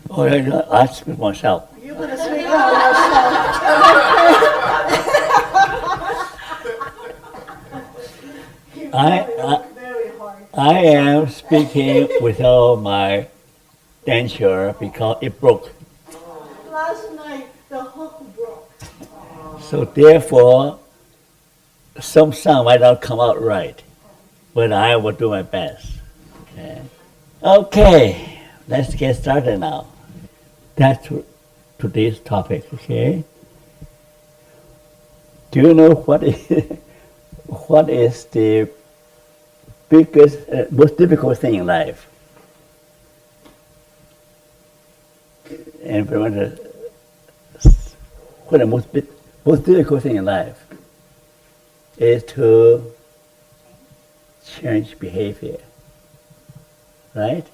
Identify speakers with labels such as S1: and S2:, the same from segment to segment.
S1: Oh, I speak myself.
S2: You're going to speak out yourself. Very hard.
S1: I am speaking without my denture because it broke.
S2: Last night, the hook broke.
S1: So therefore, some sound might not come out right, but I will do my best. Okay, let's get started now. That's today's topic, okay? Do you know what is the biggest, most difficult thing in life? And what the most difficult thing in life is to change behavior, right?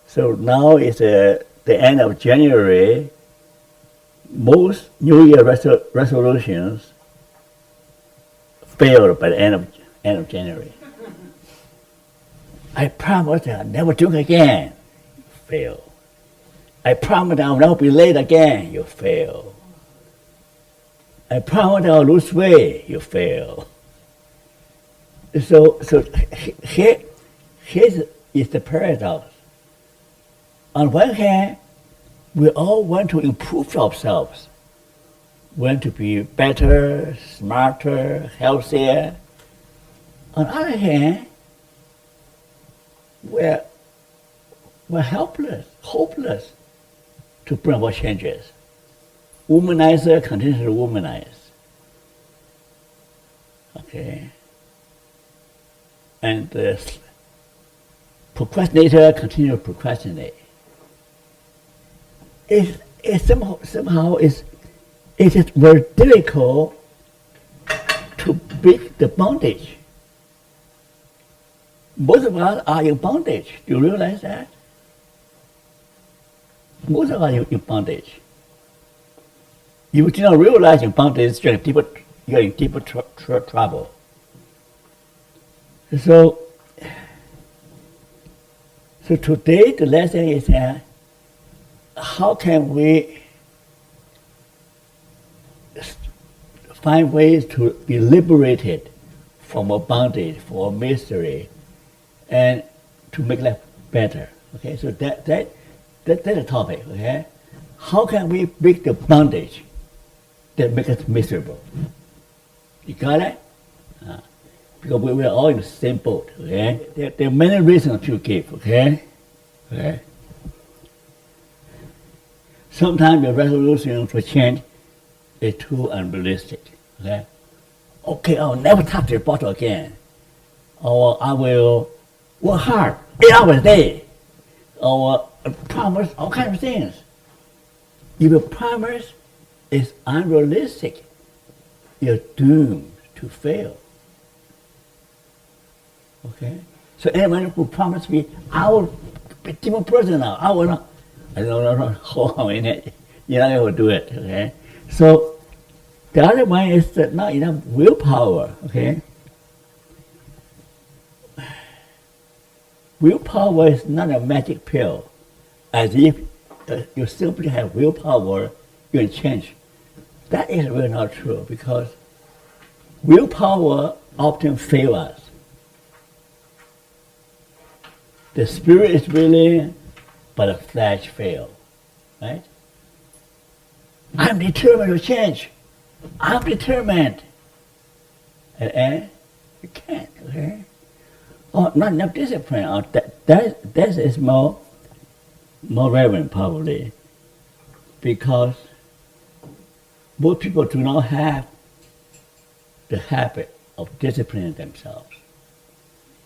S1: So now is the end of January. Most New Year resolutions failed by the end of January. I promise I'll never drink again. Fail. I promise I'll never be late again. You fail. I promise I'll lose weight. You fail. So here is the paradox. On one hand, we all want to improve ourselves, want to be better, smarter, healthier. On the other hand, we're helpless, hopeless to bring about changes. Womanizer continues to womanize. Okay? And the procrastinator continues to procrastinate. It somehow it is very difficult to break the bondage. Most of us are in bondage. Do you realize that? Most of us are in bondage. You do not realize in bondage, you're in deeper trouble. So today the lesson is that how can we find ways to be liberated from a bondage, from a misery, and to make life better? Okay, so that's the topic. Okay, how can we break the bondage that makes us miserable? You got it? Because we are all in the same boat. Okay, there are many reasons to give. Okay. Sometimes your resolution for change is too unrealistic. Okay, I'll never touch the bottle again. Or I will work hard, 8 hours a day. Or promise all kinds of things. If your promise is unrealistic, you're doomed to fail. Okay? So anyone who promised me, I will be a different person now, I will not. No, hold on a minute. You're not able to do it, okay? So the other one is that not enough willpower, okay? Willpower is not a magic pill. As if you simply have willpower, you can change. That is really not true because willpower often fails us. The spirit is willing, but the flesh fails, right? I'm determined to change. I'm determined. And you can't, okay? Or not enough discipline. Or that is more relevant probably because most people do not have the habit of disciplining themselves.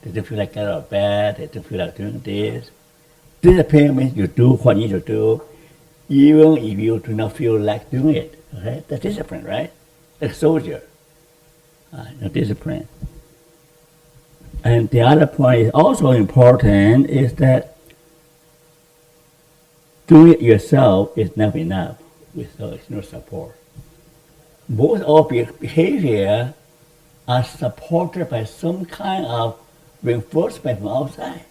S1: They don't feel like getting out of bed, they don't feel like doing this. Discipline means you do what you need to do, even if you do not feel like doing it. Okay? That's discipline, right? Like a soldier. Discipline. And the other point is also important is that doing it yourself is never enough without external support. Most of our behavior are supported by some kind of reinforcement from outside.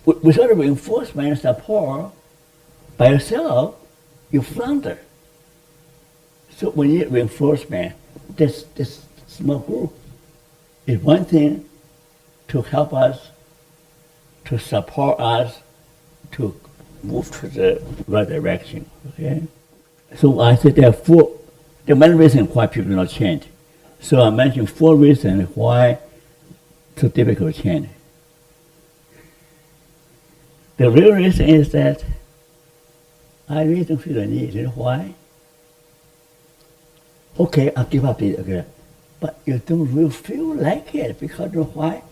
S1: without a reinforcement and support, by yourself, you flounder. So we need reinforcement. This small group is one thing to help us, to support us, to move to the right direction. Okay. So I said there are many reasons why people do not change. So I mentioned 4 reasons why it's so difficult to change. The real reason is that I really don't feel the need. You know why? Okay, I'll give up it. Okay. But you don't really feel like it because you know why?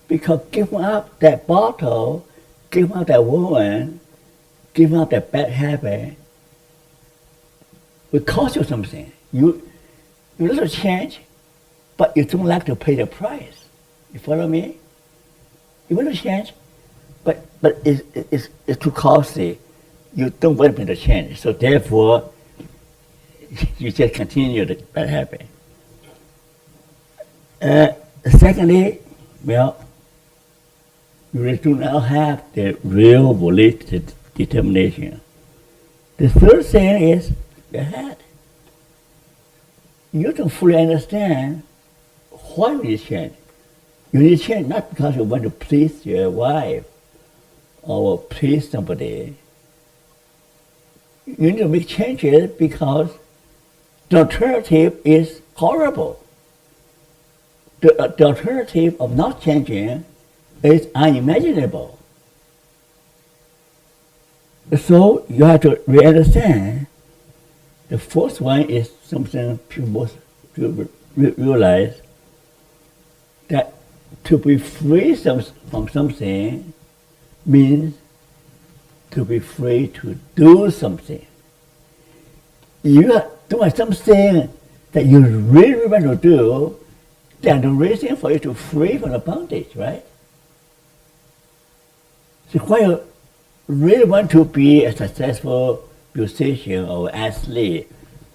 S1: Because giving up that bottle, giving up that woman, giving up that bad habit will cost you something. You little change, but you don't like to pay the price. You follow me? You want to change, but it's too costly. You don't want to change, so therefore you just continue the bad habit. Secondly, well, you really do not have the real volition, determination. The third thing is the head. You don't fully understand why you need change. You need change not because you want to please your wife or please somebody. You need to make changes because the alternative is horrible. The alternative of not changing is unimaginable. So you have to re-understand. The fourth one is something people must realize, that to be free from something means to be free to do something. You are doing something that you really want to do, then the reason for you to free from the bondage, right? So when you really want to be a successful musician or athlete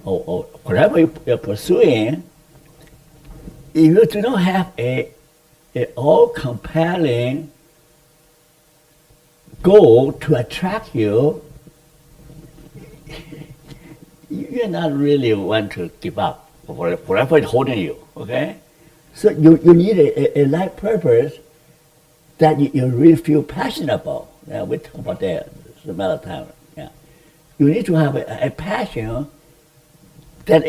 S1: or whatever you're pursuing, if you do not have a all compelling goal to attract you, you're not really want to give up whatever is holding you, okay? So you need a life purpose that you really feel passionate about. We talk about that some other time. Yeah. You need to have a passion that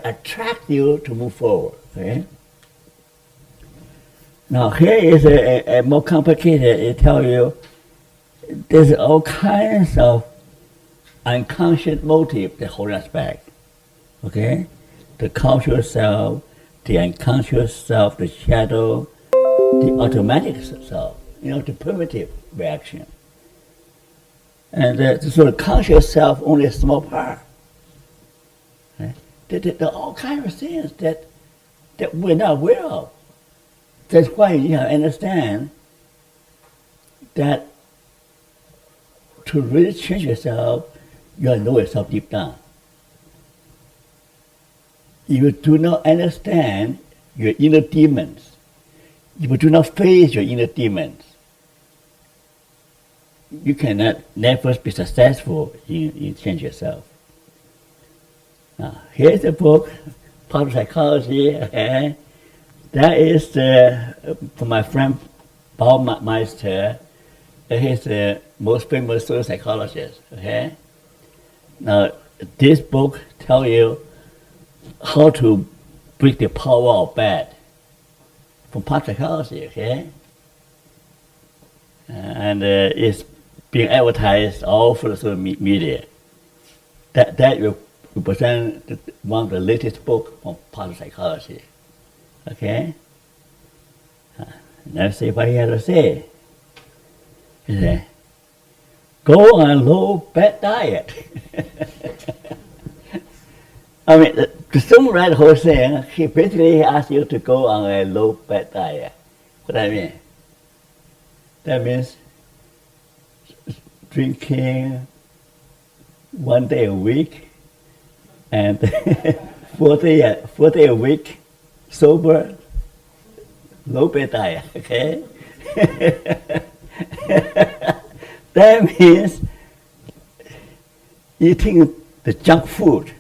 S1: attract you to move forward, okay? Now here is a more complicated. It tells you there's all kinds of unconscious motive that hold us back. Okay, the conscious self, the unconscious self, the shadow, the automatic self. The primitive reaction. And so the conscious self only a small part. Right? There are all kinds of things that we're not aware of. That's why you understand that to really change yourself, you have to know yourself deep down. If you do not understand your inner demons, if you do not face your inner demons, you cannot never be successful in change yourself. Now, here's a book, Positive Psychology. Okay? That is from my friend Paul Meister. He's the most famous social psychologist. Okay? Now, this book tells you how to break the power of bad from positive psychology. Okay? And it's being advertised all over the social media. That will represent one of the latest books on positive psychology. Okay? Let's see what he has to say. He said, go on a low-fat diet. I mean, to summarize the whole thing, he basically asked you to go on a low-fat diet. What do I mean? That means drinking 1 day a week and 4 days a week sober, low-fat diet, okay? That means eating the junk food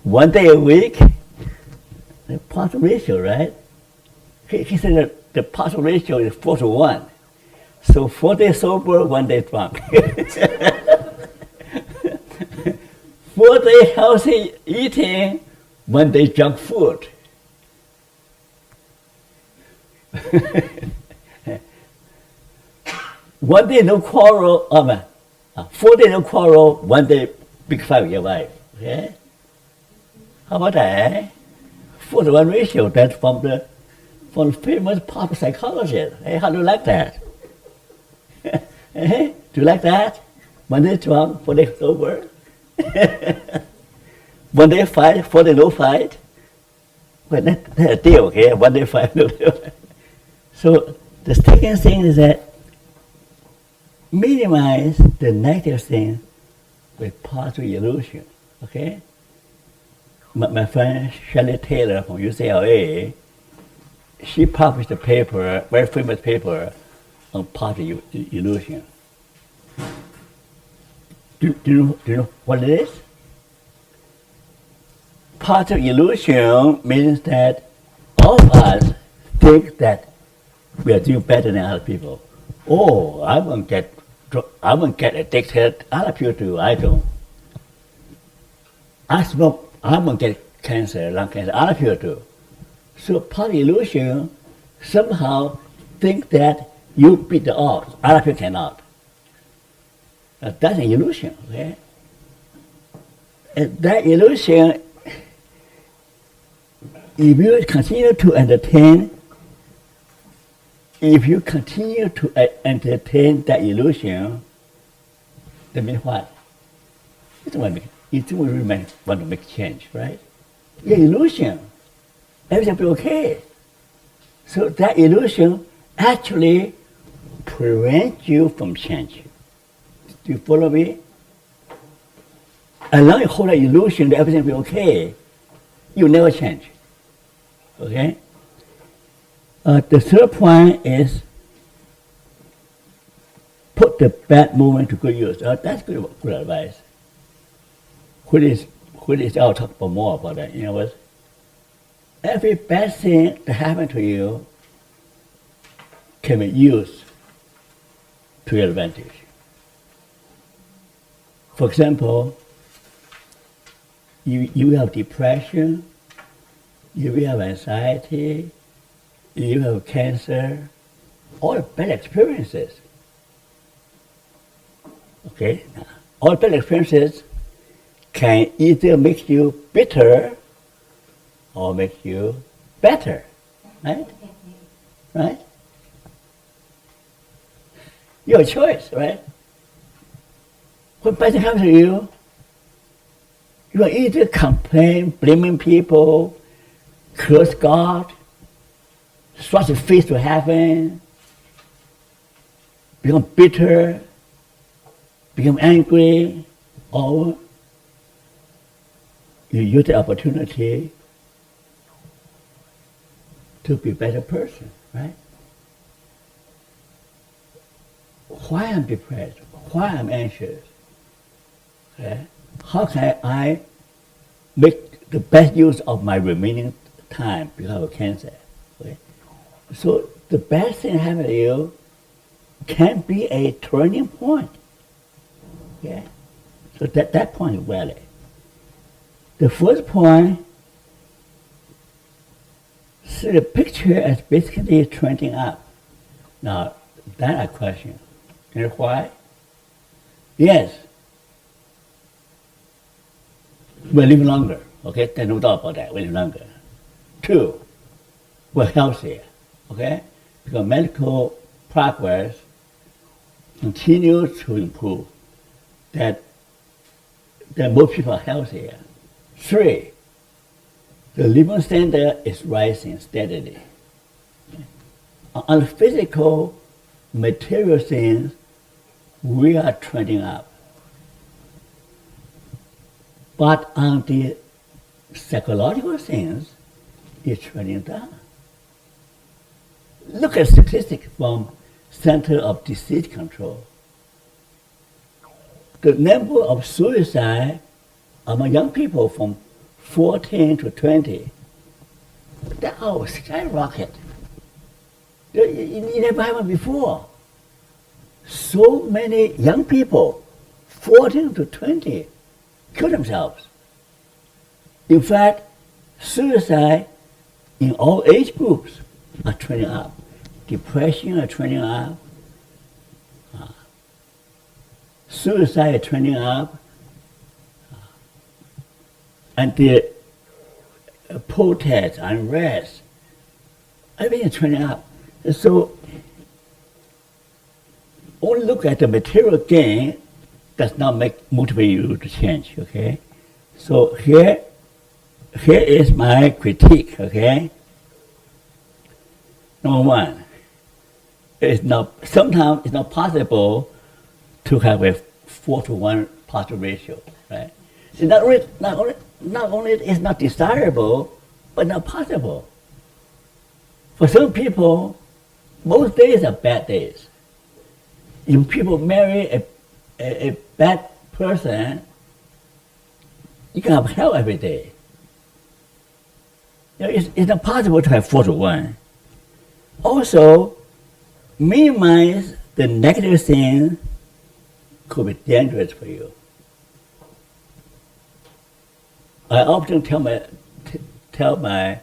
S1: 1 day a week, the partial ratio, right? He said that the partial ratio is 4:1. So 4 days sober, 1 day drunk. 4 days healthy eating, 1 day junk food. One day no quarrel, 4 days no quarrel, 1 day big fight with your wife. Okay? How about that? 4:1 ratio. That's from the famous pop psychologist. Hey, how do you like that? Hey, do you like that? 1 day drunk, 4 days sober. 1 day fight, 4 days no fight. Well, that's a deal, okay? 1 day fight, no deal. So the second thing is that minimize the negative thing with positive illusion, okay? My friend Shelley Taylor from UCLA, she published a paper, very famous paper, on positive illusion. Do you know what it is? Positive illusion means that all of us think that we are doing better than other people. Oh, I won't get addicted. Other people do. I don't. I smoke. I won't get cancer, lung cancer. Other people do. So positive illusion somehow think that you beat the odds. Other people cannot. That's an illusion. Okay. And that illusion, if you continue to entertain that illusion, that means what? You don't really want to make change, right? Yeah, illusion. Everything will be okay. So that illusion actually prevents you from change. Do you follow me? As long as you hold that illusion that everything will be okay, you never change. Okay? The third point is put the bad moment to good use. That's good advice. I'll talk about more about that. You know what? Every bad thing that happened to you can be used to your advantage. For example, you have depression, you have anxiety, you have cancer, all bad experiences. Okay? All bad experiences can either make you bitter or make you better. Right? Right? Your choice, right? When bad things happen to you, you will either complain, blaming people, curse God, swat your face to heaven, become bitter, become angry, or you use the opportunity to be a better person, right? Why I'm depressed? Why I'm anxious? Okay? How can I make the best use of my remaining time because of cancer? Okay? So the best thing happening to you can be a turning point. Okay? So that point is valid. The first point, see the picture as basically trending up. Now, that's a question. You know why? Yes. We're living longer. Okay? There's no doubt about that. We're living longer. 2, we're healthier. Okay? Because medical progress continues to improve. That more people are healthier. 3, the living standard is rising steadily. Okay? On the physical, material things, we are trending up. But on the psychological things, it's trending down. Look at statistics from Center of Disease Control. The number of suicide among young people from 14 to 20, that all skyrocket. It never happened before. So many young people, 14 to 20, kill themselves. In fact, suicide in all age groups are trending up. Depression are trending up. Suicide is trending up. And the protest, unrest, everything is trending up. And so, only look at the material gain does not motivate you to change, okay? So here is my critique, okay? Number one, sometimes it's not possible to have a 4-to-1 positive ratio, right? It's not only it's not desirable, but not possible. For some people, most days are bad days. If people marry a bad person, you can have hell every day. It's not possible to have 4-to-1. Also, minimize the negative thing could be dangerous for you. I often tell my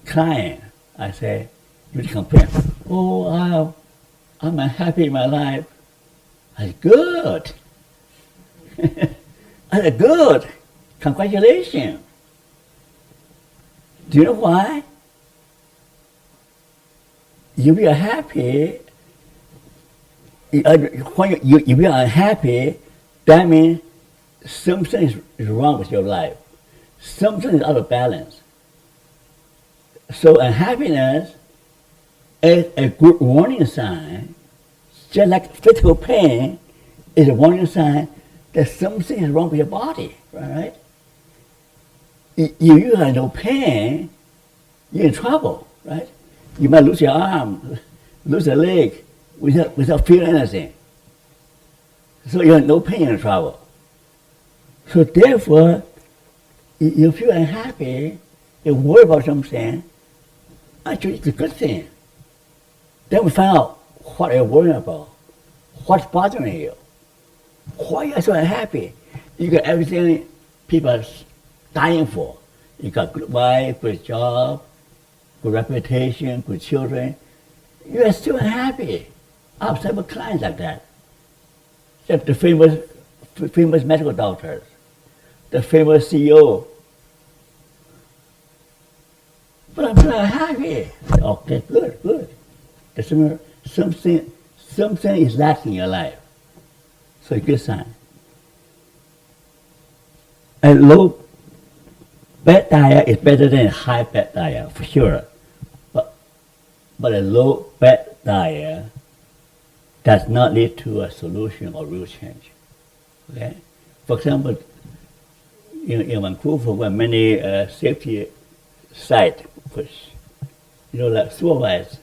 S1: client, I say, you complain, oh, I'm unhappy in my life. I said, good. I said, good. Congratulations. Do you know why? If you are happy, when if you are unhappy, that means something is wrong with your life. Something is out of balance. So unhappiness is a good warning sign, just like physical pain is a warning sign that something is wrong with your body, right? If you have no pain, you're in trouble, right? You might lose your arm, lose a leg without feeling anything. So you have no pain, you're in trouble. So therefore, if you feel unhappy, you worry about something, actually it's a good thing. Then we find out what you're worrying about, what's bothering you, why you're so unhappy. You got everything people are dying for. You got good wife, good job, good reputation, good children. You are still unhappy. I have several clients like that. Except the famous medical doctors, the famous CEO. But I'm not happy. Okay, good. Something is lacking in your life. So it's a good sign. A low fat diet is better than a high fat diet, for sure. But a low fat diet does not lead to a solution or real change. Okay? For example, in Vancouver, where many safety sites, like supervised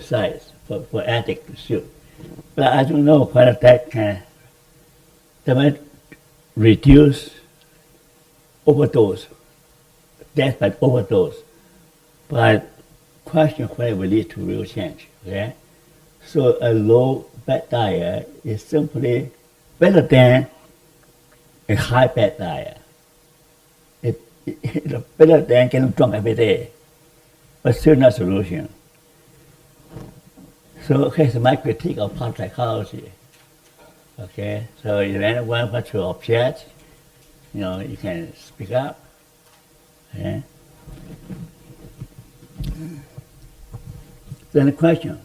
S1: sites for addicts to shoot. But I don't know whether that might reduce overdose, death by overdose. But I question whether it will lead to real change. Okay? So a low fat diet is simply better than a high fat diet. It's better than getting drunk every day, but still not a solution. So here's my critique of pop psychology. Okay, so if anyone wants to object, you can speak up. Okay. Then the question.